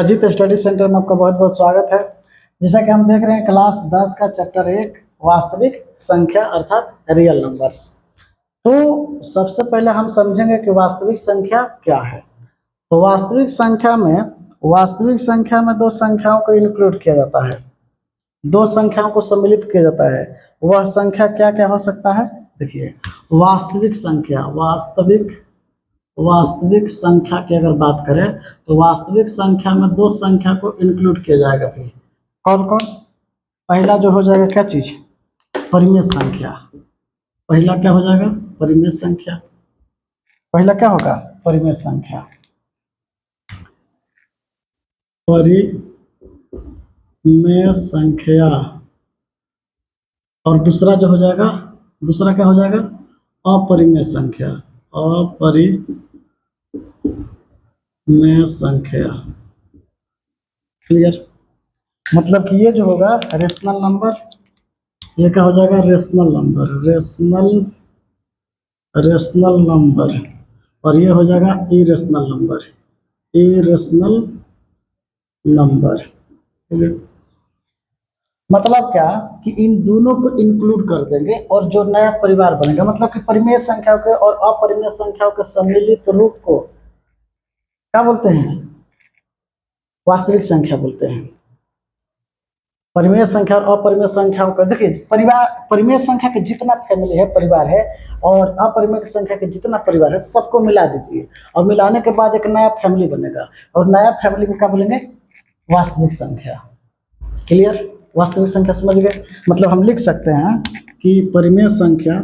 Ajit study centre में आपका बहुत बहुत स्वागत है। जैसा कि हम देख रहे हैं क्लास 10 का चैप्टर 1 वास्तविक संख्या अर्थात रियल नंबर्स। तो सबसे पहले हम समझेंगे कि वास्तविक संख्या क्या है। तो वास्तविक संख्या में दो संख्याओं को इंक्लूड किया जाता है, दो संख्याओं को सम्मिलित किया जाता है। वह संख्या क्या क्या हो सकता है? देखिए, वास्तविक संख्या की अगर बात करें तो वास्तविक संख्या में दो संख्या को इंक्लूड किया जाएगा। फिर कौन कौन? पहला जो हो जाएगा क्या चीज? परिमेय संख्या। पहला क्या हो जाएगा? परिमेय संख्या। पहला क्या होगा? परिमेय संख्या। परिमेय संख्या। और दूसरा जो हो जाएगा, दूसरा क्या हो जाएगा? अपरिमेय संख्या। अपरिमेय संख्या। क्लियर? मतलब कि ये जो होगा रेशनल नंबर, ये क्या हो जाएगा? Rational number. और ये हो जाएगा इरेशनल नंबर। मतलब क्या कि इन दोनों को इंक्लूड कर देंगे और जो नया परिवार बनेगा, मतलब कि परिमेय संख्याओं के और अपरिमेय संख्याओं के सम्मिलित रूप को क्या बोलते हैं? वास्तविक संख्या बोलते हैं। परिमेय संख्या और अपरिमेय संख्याओं का देखिए, परिमेय संख्या के जितना फैमिली है, परिवार है, और अपरिमेय संख्या के जितना परिवार है, सबको मिला दीजिए और मिलाने के बाद एक नया फैमिली बनेगा और नया फैमिली को क्या बोलेंगे? वास्तविक संख्या। क्लियर? वास्तविक संख्या समझ गए? मतलब हम लिख सकते हैं कि परिमेय संख्या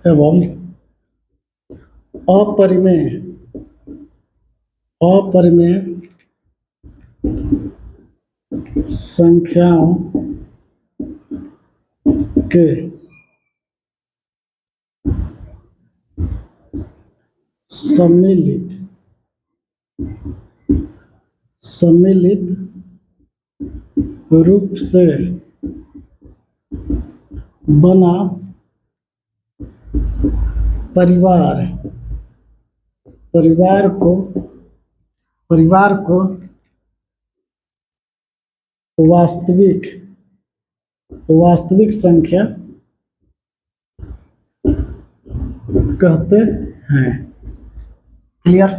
एवं अपरिमेय संख्याओं के सम्मिलित रूप से बना परिवार को वास्तविक संख्या कहते हैं। क्लियर?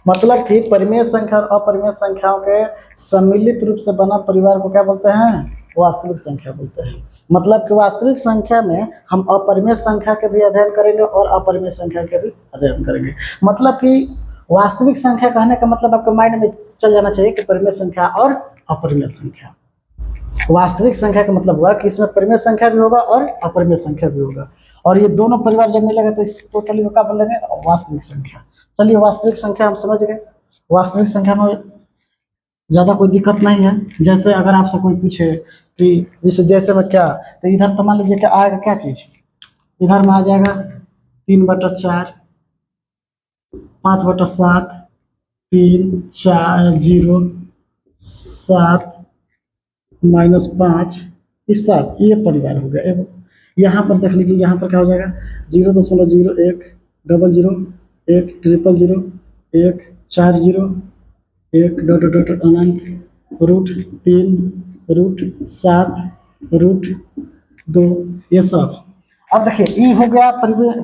मतलब कि परिमेय संख्या और अपरिमेय संख्याओं के सम्मिलित रूप से बना परिवार को क्या बोलते हैं? वास्तविक संख्या बोलते हैं। मतलब कि वास्तविक संख्या में हम अपरिमेय संख्या के भी अध्ययन करेंगे और अपरिमेय संख्या के भी अध्ययन करेंगे। मतलब कि वास्तविक संख्या कहने का मतलब आपके माइंड में चल जाना चाहिए कि परिमेय संख्या और अपरिमेय संख्या। वास्तविक संख्या का मतलब हुआ कि इसमें परिमेय संख्या भी होगा और अपरिमेय संख्या भी होगा, और ये दोनों परिवार जब मिलेगा तो इस टोटली को क्या बोलेंगे? वास्तविक संख्या। चलिए, वास्तविक संख्या हम समझ गए। वास्तविक संख्या में ज़्यादा कोई दिक्कत नहीं है। जैसे अगर आपसे कोई पूछे कि जैसे में क्या, तो इधर तो मान लीजिए क्या आएगा? क्या चीज़ इधर में आ जाएगा? 3/4, 5/7, 3, 4, 0, 7, -5, इस सब ये परिवार हो गया। यहाँ पर देख लीजिए, यहाँ पर क्या हो जाएगा? 0.01, 00, 1, 000, 1, 40, 1, अनंत, √3, √7, √2, ये सब। अब देखिए, ई हो गया परिवार।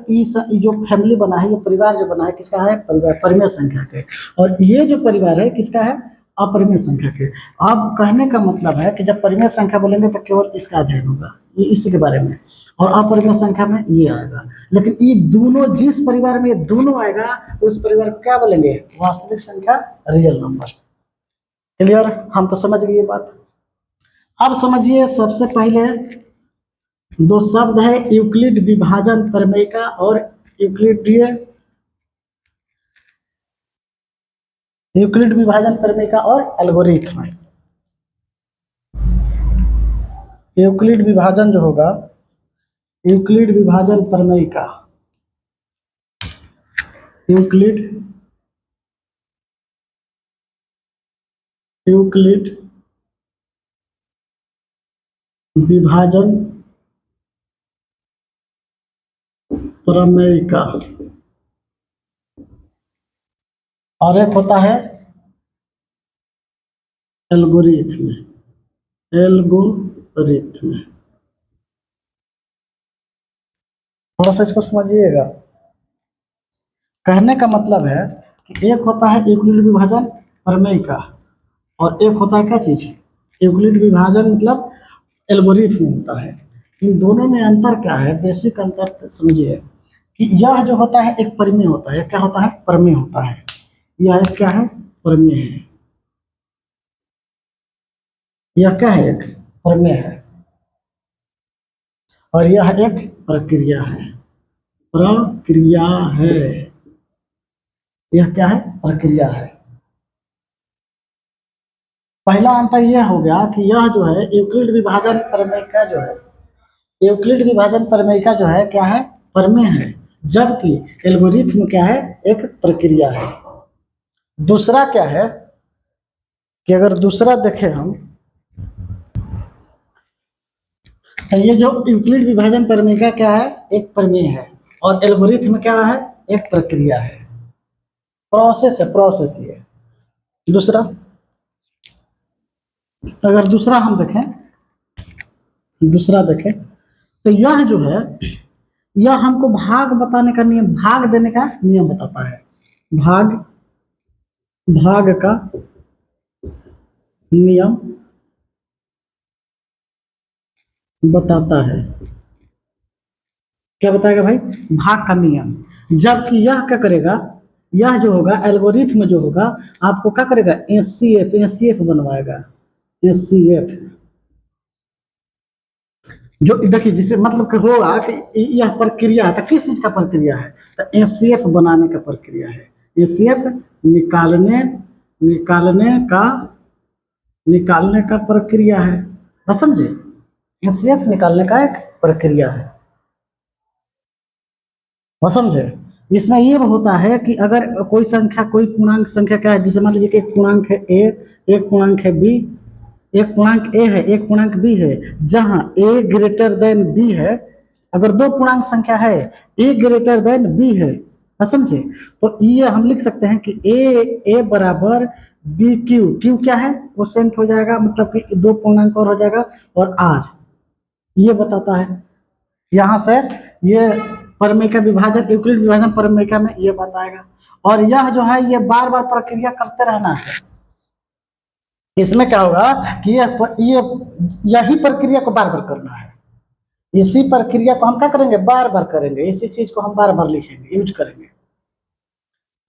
जो फैमिली बना है, ये परिवार जो बना है किसका है? परिमेय संख्या के। और ये जो परिवार है किसका है? अपरिमेय संख्या के। अब कहने का मतलब है कि जब परिमेय संख्या बोलेंगे तो केवल इसका अध्ययन होगा, ये इसी के बारे में, और अपरिमेय संख्या में ये आएगा। लेकिन ये दोनों, जिस परिवार में ये दोनों आएगा उस परिवार को क्या बोलेंगे? वास्तविक संख्या, रियल नंबर। क्लियर? हम तो समझ गए ये बात। अब समझिए, सबसे पहले दो शब्द है, यूक्लिड विभाजन प्रमेय का और यूक्लिड विभाजन प्रमेय का और एल्गोरिथ्म। यूक्लिड विभाजन जो होगा, यूक्लिड विभाजन प्रमेय का, यूक्लिड विभाजन प्रमेय का, और एक होता है एल्गोरिथ्म। एल्गोरिथ्म थोड़ा सा इसको समझिएगा। कहने का मतलब है कि एक होता है यूक्लिड विभाजन प्रमेय का, और एक होता है क्या चीज, यूक्लिड विभाजन मतलब एल्गोरिथ्म होता है। इन दोनों में अंतर क्या है, बेसिक अंतर समझिए कि यह जो होता है एक परिमेय होता है, क्या होता है, प्रमेय होता है। यह एक क्या है, प्रमेय है। यह क्या है, एक प्रमेय है, और यह एक प्रक्रिया है। प्रक्रिया है, यह क्या है, प्रक्रिया है। पहला अंतर यह हो गया कि यह जो है यूक्लिड विभाजन प्रमेय का जो है, यूक्लिड विभाजन प्रमेय का जो है क्या है, प्रमेय है, जबकि एल्गोरिथ्म क्या है, एक प्रक्रिया है। दूसरा क्या है कि अगर दूसरा देखें हम, तो ये जो यूक्लिड विभाजन प्रमेय का क्या है, एक प्रमेय है, और एल्गोरिथ्म क्या है, एक प्रक्रिया है, प्रोसेस है, प्रोसेस ये। दूसरा, अगर दूसरा हम देखें, दूसरा देखें तो यह जो है, यह हमको भाग बताने का नियम, भाग देने का नियम बताता है। भाग, भाग का नियम बताता है। क्या बताएगा भाई, भाग का नियम। जबकि यह क्या करेगा, यह जो होगा एल्गोरिथ्म जो होगा, आपको क्या करेगा, एचसीएफ, एचसीएफ बनवाएगा, एचसीएफ। जो देखिए जिसे मतलब कि होगा कि यह प्रक्रिया है, तो किस चीज का प्रक्रिया है, तो एचसीएफ बनाने का प्रक्रिया है। एचसीएफ निकालने, निकालने का, निकालने का प्रक्रिया है, बस समझे। एचसीएफ निकालने का एक प्रक्रिया है, बस समझे। इसमें ये होता है कि अगर कोई संख्या, कोई पूर्णांक संख्या क्या है, जैसे मान लीजिए कि एक पूर्णांक है ए, एक पूर्णांक है बी, एक पूर्णांक ए है, एक पूर्णांक बी है, जहां ए ग्रेटर देन बी है। अगर दो पूर्णांक संख्या है, ए ग्रेटर देन बी है, बस समझे, तो ये हम लिख सकते हैं कि ए बराबर बी क्यू, क्यू क्या है, क्वोशेंट हो जाएगा, मतलब कि दो पूर्णांक और हो जाएगा, और आर ये बताता है। यहाँ से ये प्रमेय का विभाजन, यूक्लिड विभाजन प्रमेय में ये बताएगा। और यह जो है ये बार बार प्रक्रिया करते रहना है। इसमें क्या होगा कि ये यही प्रक्रिया को बार बार करना है। इसी प्रक्रिया को हम क्या करेंगे, बार बार करेंगे, इसी चीज को हम बार बार लिखेंगे, यूज करेंगे।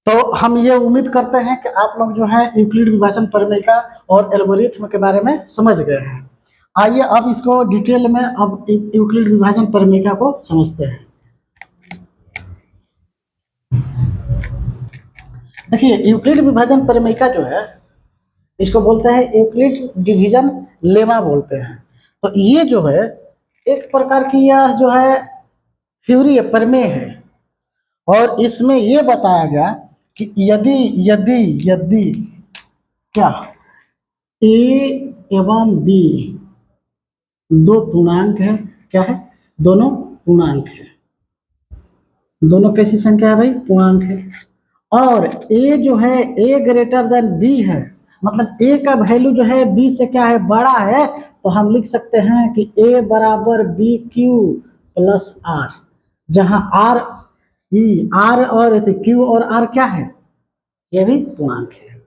तो हम ये उम्मीद करते हैं कि आप लोग जो है यूक्लिड विभाजन प्रमेय का और एल्गोरिथ्म के बारे में समझ गए हैं। आइए अब इसको डिटेल में अब यूक्लिड विभाजन प्रमेय को समझते हैं। देखिए यूक्लिड विभाजन प्रमेय जो है, इसको बोलते हैं यूक्लिड डिवीजन लेमा बोलते हैं। तो ये जो है एक प्रकार की यह जो है थ्योरी है, प्रमेय है, और इसमें ये बताया गया कि यदि यदि यदि क्या ए एवं बी दो पूर्णांक है, क्या है, दोनों पूर्णांक है, दोनों कैसी संख्या है भाई, पूर्णांक है, और ए जो है ए ग्रेटर देन बी है, मतलब ए का वैल्यू जो है बी से क्या है, बड़ा है, तो हम लिख सकते हैं कि ए बराबर बी क्यू प्लस आर, जहां आर ई, आर और क्यू और आर क्या है, ये भी पूर्णांक है,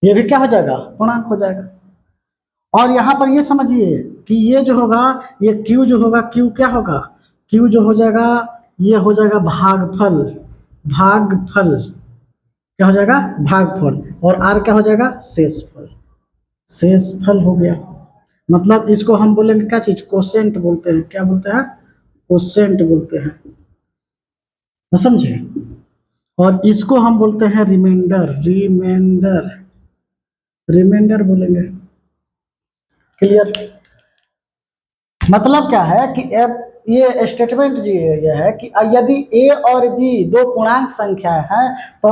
ये भी क्या हो जाएगा, पूर्णांक हो जाएगा। और यहां पर ये समझिए कि ये जो होगा, ये क्यू जो होगा, क्यू क्या होगा, क्यू जो हो जाएगा, ये हो जाएगा भागफल, भागफल क्या हो जाएगा, भागफल, और आर क्या हो जाएगा, शेषफल, शेषफल हो गया। मतलब इसको हम बोलेंगे क्या चीज, कोसेंट बोलते हैं, क्या बोलते हैं, कोसेंट बोलते हैं, समझे। और इसको हम बोलते हैं रिमाइंडर, रिमाइंडर, रिमाइंडर बोलेंगे। क्लियर। मतलब क्या है कि ये स्टेटमेंट जो ये है कि यदि ए और बी दो पूर्णांक संख्या है, तो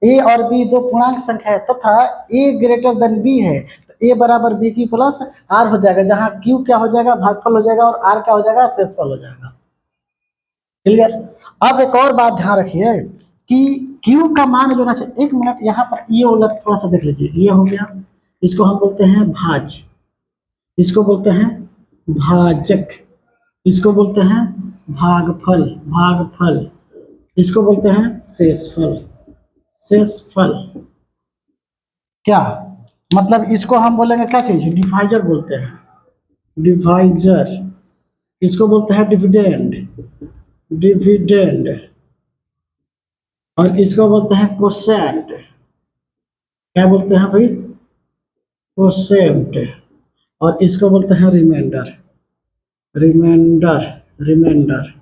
ए और बी दो पूर्णांक संख्या है तथा ए ग्रेटर देन बी है, तो ए बराबर बी क्यू प्लस आर हो जाएगा, जहां क्यू क्या हो जाएगा, भागफल हो जाएगा, और आर क्या हो जाएगा, शेषफल हो जाएगा। क्लियर। अब एक और बात ध्यान रखिए कि क्यू का मान जो होना चाहिए, एक मिनट यहाँ पर ये वाला थोड़ा सा देख लीजिए, ये हो गया, इसको हम बोलते हैं भाज, इसको बोलते हैं भाजक, इसको बोलते हैं भागफल, भागफल, इसको बोलते हैं शेषफल, शेषफल। क्या मतलब, इसको हम बोलेंगे क्या चीज, डिवाइजर बोलते हैं, डिवाइजर, इसको बोलते हैं डिविडेंड, डिविडेंड, और इसको बोलते हैं कोसेंट, क्या बोलते हैं भाई, कोसेंट, और इसको बोलते हैं रिमाइंडर, रिमाइंडर, रिमाइंडर।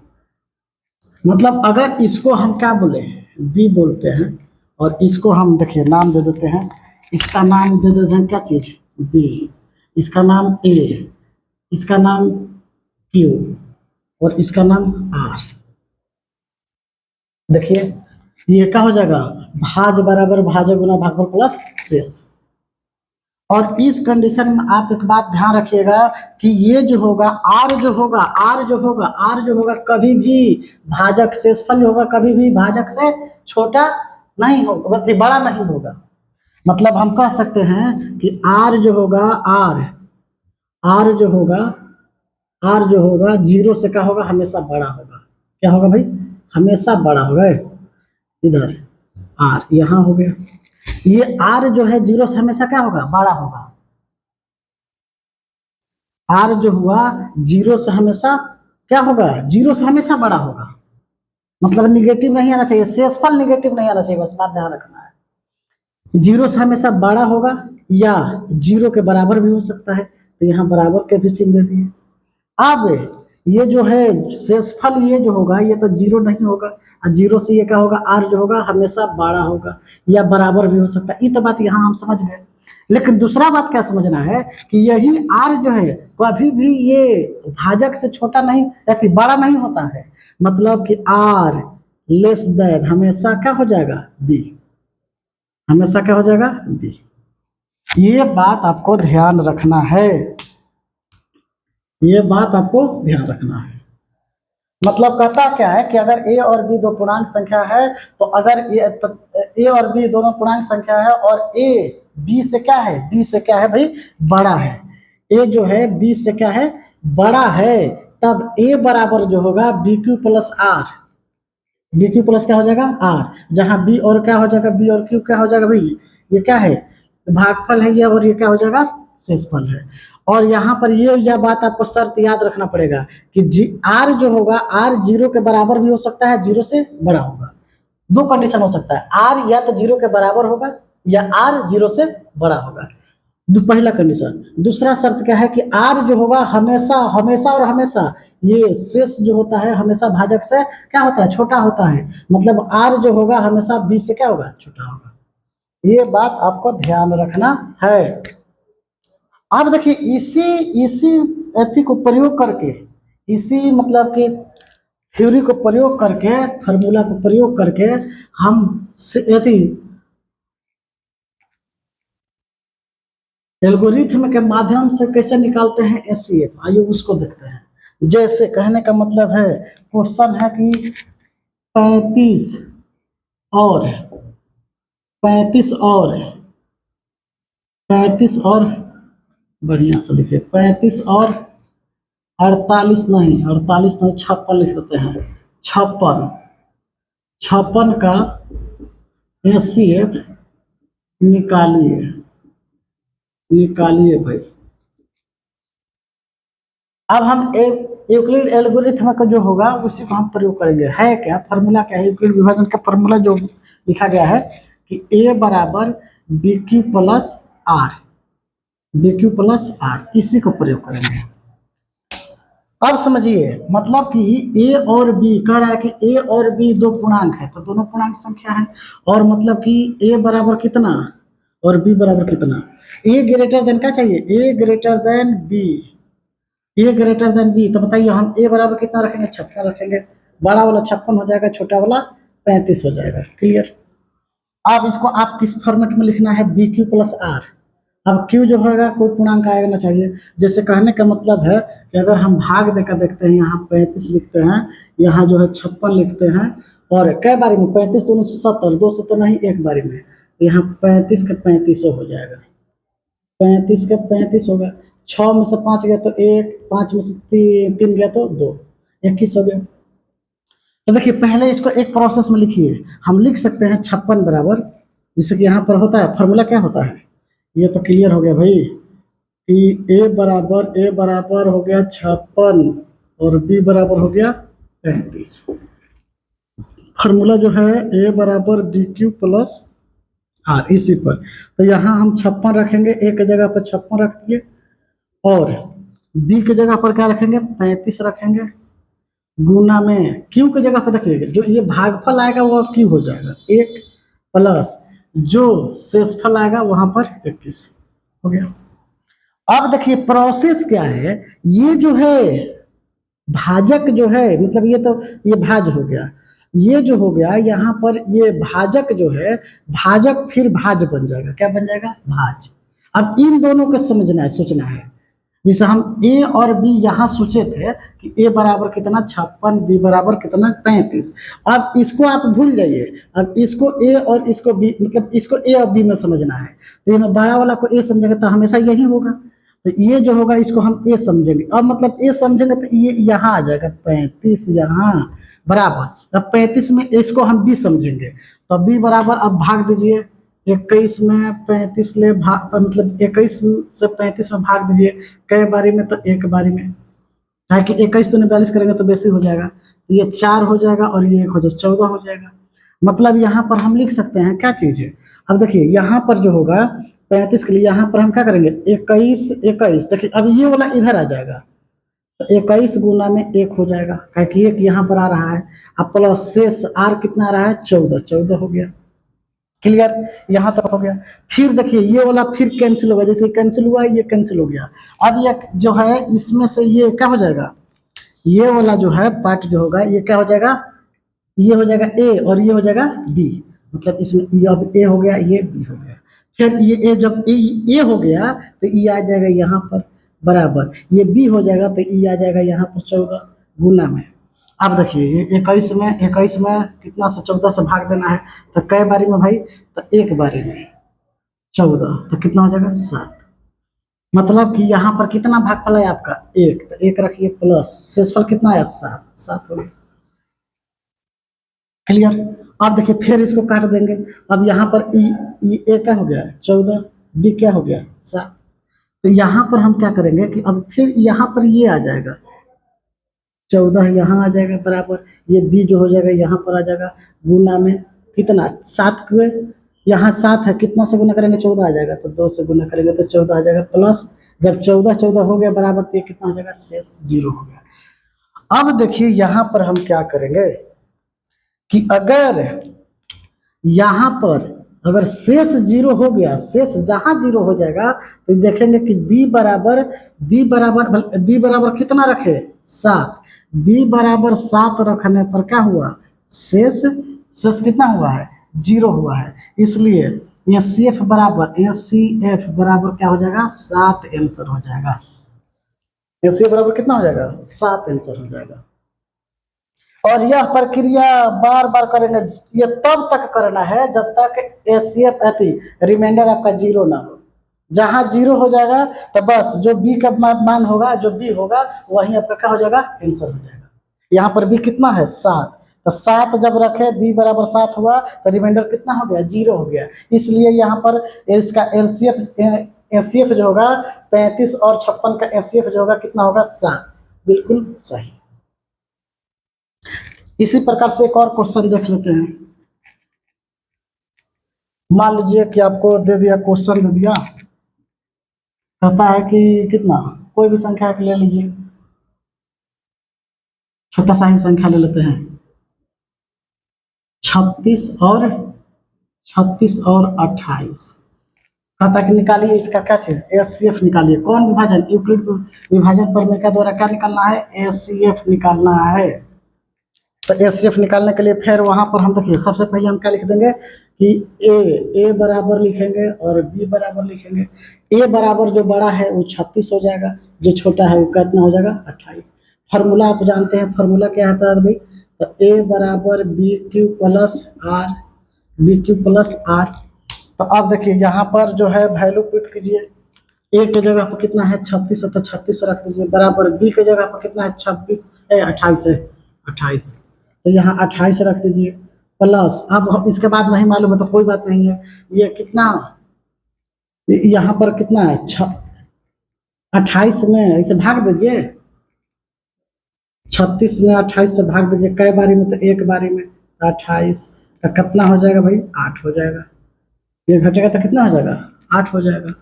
मतलब अगर इसको हम क्या बोले, बी बोलते हैं, और इसको हम देखिए नाम दे देते हैं, इसका नाम दे देते हैं क्या चीज, बी, इसका नाम ए, इसका नाम क्यू, और इसका नाम आर। देखिए ये क्या हो जाएगा, भाज बराबर भाजक गुना भागफल प्लस शेष। और इस कंडीशन में आप एक बात ध्यान रखिएगा कि ये जो होगा आर जो होगा, आर जो होगा, आर जो होगा कभी भी भाजक, शेषफल होगा कभी भी भाजक से छोटा नहीं होगा, मतलब बड़ा नहीं होगा। मतलब हम कह सकते हैं कि आर जो होगा, आर, आर जो होगा, आर जो होगा जीरो से क्या होगा, हमेशा बड़ा होगा। क्या होगा भाई, हमेशा बड़ा होगा। इधर आर यहाँ हो गया, ये आर जो है जीरो से हमेशा क्या होगा, बड़ा होगा। आर जो हुआ जीरो से हमेशा क्या होगा, जीरो से हमेशा बड़ा होगा। मतलब निगेटिव नहीं आना चाहिए, शेषफल निगेटिव नहीं आना चाहिए, बस बात ध्यान रखना है। जीरो से हमेशा बड़ा होगा या जीरो के बराबर भी हो सकता है, तो यहाँ बराबर के भी चिन्ह दे दिए। अब ये जो है शेषफल, ये जो होगा ये तो जीरो नहीं होगा, और जीरो से ये क्या होगा, आर जो होगा हमेशा बड़ा होगा या बराबर भी हो सकता है। ये तो बात यहाँ हम समझ गए। लेकिन दूसरा बात क्या समझना है कि यही आर जो है कभी भी ये भाजक से छोटा नहीं या बड़ा नहीं होता है। मतलब कि आर लेस देन हमेशा क्या हो जाएगा, बी, हमेशा क्या हो जाएगा, बी। ये बात आपको ध्यान रखना है, ये बात आपको ध्यान रखना है। मतलब कहता क्या है कि अगर ए और बी दो पूर्णांक संख्या है, तो अगर ए और बी दोनों पूर्णांक संख्या है और ए बी से क्या है, बी से क्या है भाई, बड़ा है, ए जो है बी से क्या है, बड़ा है, तब ए बराबर जो होगा B Q plus R, B Q plus क्या हो जाएगा, आर, जहां बी और क्या हो जाएगा, बी और क्यू क्या हो जाएगा भाई, ये क्या है, भागफल है ये, और ये क्या हो जाएगा, शेषफल है। और यहाँ पर ये यह बात आपको शर्त याद रखना पड़ेगा कि आर जो होगा, आर जीरो के बराबर भी हो सकता है, जीरो से बड़ा होगा। दो कंडीशन हो सकता है, आर या तो जीरो के बराबर होगा या आर जीरो से बड़ा होगा, पहला कंडीशन। दूसरा शर्त क्या है कि आर जो होगा हमेशा, हमेशा और हमेशा ये शेष जो होता है हमेशा भाजक से क्या होता है, छोटा होता है। मतलब आर जो होगा हमेशा बी से क्या होगा, छोटा होगा। ये बात आपको ध्यान रखना है। अब देखिए इसी इसी एथी को प्रयोग करके, इसी मतलब कि थ्योरी को प्रयोग करके, फार्मूला को प्रयोग करके हम एथी एल्गोरिथम के माध्यम से कैसे निकालते हैं एचसीएफ, आइए उसको देखते हैं। जैसे कहने का मतलब है, क्वेश्चन है कि 35 और 35 और 35 और बढ़िया से लिखिए, 35 और 48 नहीं, 48 नहीं, 56 लिख देते हैं, 56, 56 का एचसीएफ निकालिए, निकालिए भाई। अब हम यूक्लिड एल्गोरिथम का जो होगा उसी को हम प्रयोग करेंगे। है क्या फार्मूला, क्या है यूक्लिड विभाजन का फार्मूला जो लिखा गया है कि ए बराबर B Q plus R, B Q plus R, इसी को प्रयोग करेंगे। अब समझिए, मतलब कि ए और बी कह रहा है कि ए और बी दो पूर्णांक है, तो दोनों पूर्णांक संख्या है, और मतलब कि ए बराबर कितना और बी बराबर कितना, ए ग्रेटर देन क्या चाहिए, ए ग्रेटर देन बी, ए ग्रेटर देन बी। तो बताइए हम ए बराबर कितना रखेंगे, 56 रखेंगे, बड़ा वाला 56 हो जाएगा, छोटा वाला 35 हो जाएगा। क्लियर। अब इसको आप किस फॉर्मेट में लिखना है, बी क्यू प्लस आर, अब क्यू जो होगा कोई पूर्णांक आएगा ना चाहिए। जैसे कहने का मतलब है कि अगर हम भाग देकर देखते हैं, यहाँ 35 लिखते हैं, यहाँ जो है 56 लिखते हैं, और कई बारी में 35 दोनों 70, दो 70 नहीं एक बारी में, तो यहाँ 35 का 35 हो जाएगा, 35 का 35 होगा। 6 में से 5 गया तो 1, 5 में से 3 गया तो 2, 21 हो गया। तो देखिए पहले इसको एक प्रोसेस में लिखिए। हम लिख सकते हैं 56 बराबर, जैसे कि यहाँ पर होता है फॉर्मूला क्या होता है, ये तो क्लियर हो गया भाई कि ए बराबर हो गया 56 और बी बराबर हो गया 35। फार्मूला जो है ए बराबर डी क्यू प्लस आर, इसी पर। तो यहाँ हम 56 रखेंगे, ए की जगह पर 56 रख दिए, और बी की जगह पर क्या रखेंगे, 35 रखेंगे, गुना में क्यू की जगह पर देखिए जो ये भागफल आएगा वो क्यू हो जाएगा 1, प्लस जो शेषफल आएगा वहां पर 21 हो गया। अब देखिए प्रोसेस क्या है, ये जो है भाजक जो है, मतलब ये तो ये भाज हो गया, ये जो हो गया यहाँ पर ये भाजक जो है, भाजक फिर भाज बन जाएगा, क्या बन जाएगा, भाज। अब इन दोनों को समझना है, सोचना है। जैसे हम ए और बी यहाँ सोचे थे कि ए बराबर कितना 56, बी बराबर कितना 35। अब इसको आप भूल जाइए, अब इसको ए और इसको बी, मतलब इसको ए और बी में समझना है। तो ये बड़ा वाला को ए समझेंगे तो हमेशा यही होगा, तो ये जो होगा इसको हम ए समझेंगे। अब मतलब ए समझेंगे तो ये यहाँ आ जाएगा 35 यहाँ बराबर। अब 35 में इसको हम बी समझेंगे तो बी बराबर, अब भाग दीजिए 21 में 35 ले भाग, मतलब 21 से 35 में भाग दीजिए, कई बारी में तो एक बारी में, ताकि 21 तो 42 करेंगे तो बेसी हो जाएगा, तो ये 4 हो जाएगा और ये 1 हो जाएगा, 14 हो जाएगा। मतलब यहाँ पर हम लिख सकते हैं क्या चीज़ है, अब देखिए यहाँ पर जो होगा 35 के लिए यहाँ पर हम क्या करेंगे 21, 21, देखिए अब ये वाला इधर आ जाएगा, तो 21 गुना में 1 हो जाएगा, क्योंकि एक यहाँ पर आ रहा है, अब प्लस शेष आर कितना आ रहा है 14, 14 हो गया। क्लियर, यहाँ तक हो गया। फिर देखिए ये वाला फिर कैंसिल होगा, जैसे कैंसिल हुआ ये कैंसिल हो गया। अब ये जो है इसमें से ये क्या हो जाएगा, ये वाला जो है पार्ट जो होगा ये क्या हो जाएगा, ये हो जाएगा ए और ये हो जाएगा बी, मतलब इसमें ये अब ए हो गया, ये बी हो गया। फिर ये ए जब ए हो गया तो ये आ जाएगा यहाँ पर बराबर, ये बी हो जाएगा तो ये आ जाएगा यहाँ पर 14 गुना में। अब देखिए ये 21 में कितना से 14 से भाग देना है, तो कई बारी में भाई, तो एक बारी में 14, तो कितना हो जाएगा 7। मतलब कि यहाँ पर कितना भागफल है आपका 1, तो 1 रखिए प्लस शेषफल कितना है 7, 7 हो गया। क्लियर। अब देखिए फिर इसको काट देंगे, अब यहाँ पर ए क्या हो गया 14, बी क्या हो गया 7, तो यहाँ पर हम क्या करेंगे कि अब फिर यहाँ पर ये आ जाएगा 14 यहाँ आ जाएगा बराबर, ये बी जो हो जाएगा यहाँ पर आ जाएगा, गुना में कितना 7 के यहाँ 7 है, कितना से गुना करेंगे 14 आ जाएगा, तो 2 से गुना करेंगे तो 14 आ जाएगा, प्लस जब 14 14 हो गया बराबर तो ये कितना हो जाएगा शेष 0 हो गया। अब देखिए यहाँ पर हम क्या करेंगे कि अगर यहाँ पर अगर शेष 0 हो गया, शेष जहां 0 हो जाएगा तो देखेंगे कि बी बराबर कितना रखे 7, बी बराबर 7 रखने पर क्या हुआ, शेष शेष कितना हुआ है 0 हुआ है, इसलिए एच सी एफ बराबर क्या हो जाएगा 7 आंसर हो जाएगा। एच बराबर कितना हो जाएगा 7 आंसर हो जाएगा। और यह प्रक्रिया बार बार करेंगे, ये तब तक करना है जब तक एचसीएफ रिमाइंडर आपका 0 ना हो। जहां 0 हो जाएगा तो बस जो बी का मान होगा, जो बी होगा वही आपका क्या हो जाएगा आंसर हो जाएगा। यहाँ पर बी कितना है 7, तो 7 जब रखे बी बराबर 7 हुआ तो रिमाइंडर कितना हो गया 0 हो गया, इसलिए यहाँ पर इसका एचसीएफ जो होगा 35 और 56 का एचसीएफ जो होगा कितना होगा 7, बिल्कुल सही। इसी प्रकार से एक और क्वेश्चन देख लेते हैं। मान लीजिए कि आपको दे दिया, क्वेश्चन दे दिया, कहता है कि कितना, कोई भी संख्या ले लीजिए, छोटा सा ही संख्या ले लेते हैं, 36 और 28। कहता है कि निकालिए इसका क्या चीज एचसीएफ निकालिए। कौन विभाजन, यूक्लिड विभाजन प्रमेय द्वारा क्या निकालना है, एचसीएफ निकालना है। तो एचसीएफ निकालने के लिए फिर वहां पर हम देखिए सबसे पहले हम क्या लिख देंगे कि ए बराबर लिखेंगे और बी बराबर लिखेंगे। ए बराबर जो बड़ा है वो 36 हो जाएगा, जो छोटा है वो कितना हो जाएगा 28। फार्मूला आप जानते हैं, फार्मूला क्या आता है भाई, तो ए बराबर B Q plus R, B Q plus R. तो अब देखिए यहाँ पर जो है वैल्यू पुट कीजिए, ए के जगह पर कितना है 36 है, तो 36 रख दीजिए, बराबर बी के जगह पर कितना है 26 है 28 है 28, तो यहाँ 28 रख दीजिए प्लस, अब इसके बाद नहीं मालूम है तो कोई बात नहीं है, ये कितना यहाँ पर कितना है 28 में इसे भाग दीजिए, 36 में 28 से भाग दीजिए, कई बारी में, तो एक बारी में, 28 का कितना हो जाएगा भाई 8 हो जाएगा, ये घटेगा तो कितना हो जाएगा 8 हो जाएगा।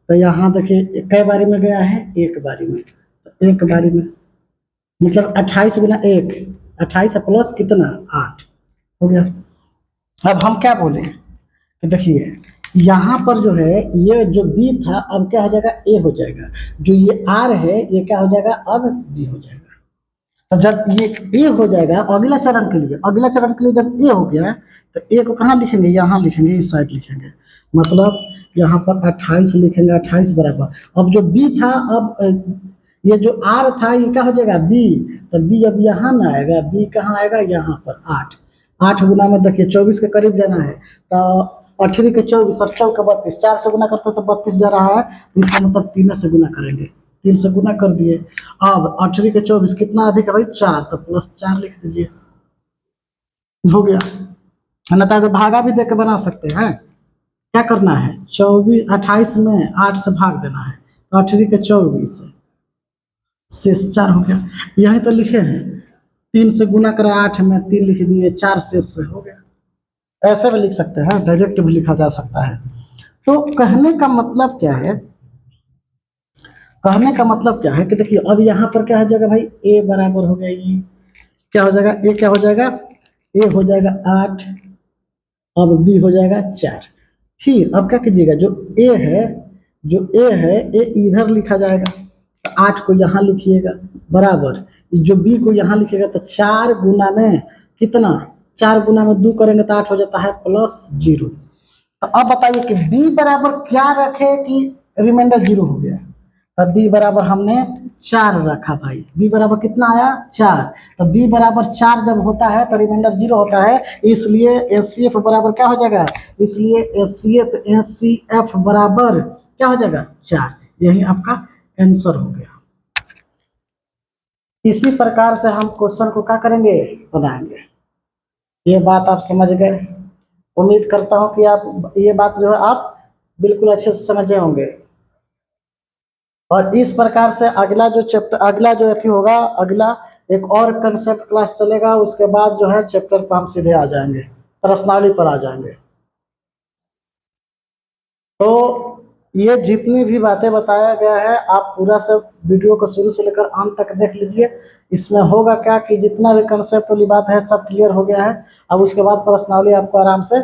तो यहाँ देखिए कई बारी में गया है, एक बारी में, तो एक बारी में मतलब 28 गुना 1, 28 प्लस कितना 8 हो गया। अब हम क्या बोले कि देखिए यहाँ पर जो है ये जो बी था अब क्या हो जाएगा ए हो जाएगा, जो ये आर है ये क्या हो जाएगा अब बी हो जाएगा। तो जब ये ए हो जाएगा अगला चरण के लिए, अगला चरण के लिए जब ए हो गया तो ए को कहाँ लिखेंगे, यहाँ लिखेंगे, इस साइड लिखेंगे, मतलब यहाँ पर 28 लिखेंगे, 28 बराबर, अब जो बी था अब ये जो आर था ये क्या हो जाएगा बी, तो बी अब यहाँ ना आएगा, बी कहाँ आएगा यहाँ पर 8, 8 गुना में देखिए 24 के करीब जाना है, तो 18 के 24 और 4 के 32, 4 से गुना करते तो 32 जा रहा है, इसका मतलब 3 से गुना करेंगे, 3 से गुना कर दिए। अब 18 के 24 कितना अधिक है भाई 4, तो प्लस 4 लिख दीजिए, हो गया। ना तो भागा भी देके बना सकते हैं, क्या करना है 24 28 में 8 से भाग देना है, तो 18 के 24 शेष 4 हो गया, यही तो लिखे हैं, 3 से गुना करा 8 में 3 लिख दिए, 4 शेष से हो गया। ऐसे भी लिख सकते हैं, डायरेक्ट भी लिखा जा सकता है। तो कहने का मतलब क्या है, कहने का मतलब क्या है कि देखिए अब यहाँ पर क्या हो जाएगा भाई ए बराबर हो गया, ये क्या हो जाएगा ए क्या हो जाएगा, ए हो जाएगा 8, अब बी हो जाएगा 4। फिर अब क्या कीजिएगा जो ए है, जो ए है ए इधर लिखा जाएगा, तो 8 को यहाँ लिखिएगा बराबर, जो बी को यहाँ लिखिएगा, तो 4 गुना में कितना, 4 गुना में 2 करेंगे तो 8 हो जाता है प्लस 0। तो अब बताइए कि बी बराबर क्या रखे कि रिमाइंडर 0 हो गया, तब बी बराबर हमने 4 रखा भाई, बी बराबर कितना आया 4, तो बी बराबर 4 जब होता है तो रिमाइंडर 0 होता है, इसलिए एचसीएफ बराबर क्या हो जाएगा, इसलिए एचसीएफ बराबर क्या हो जाएगा 4, यही आपका आंसर हो गया। इसी प्रकार से हम क्वेश्चन को क्या करेंगे बनाएंगे। ये बात आप समझ गए, उम्मीद करता हूं कि आप ये बात जो है आप बिल्कुल अच्छे से समझे होंगे। और इस प्रकार से अगला जो चैप्टर, अगला जो अथी होगा, अगला एक और कंसेप्ट क्लास चलेगा, उसके बाद जो है चैप्टर पर हम सीधे आ जाएंगे, प्रश्नावली पर आ जाएंगे। तो ये जितनी भी बातें बताया गया है आप पूरा सब वीडियो को शुरू से लेकर अंत तक देख लीजिए। इसमें होगा क्या कि जितना भी कंसेप्ट वाली बात है सब क्लियर हो गया है, अब उसके बाद प्रश्नावली आपको आराम से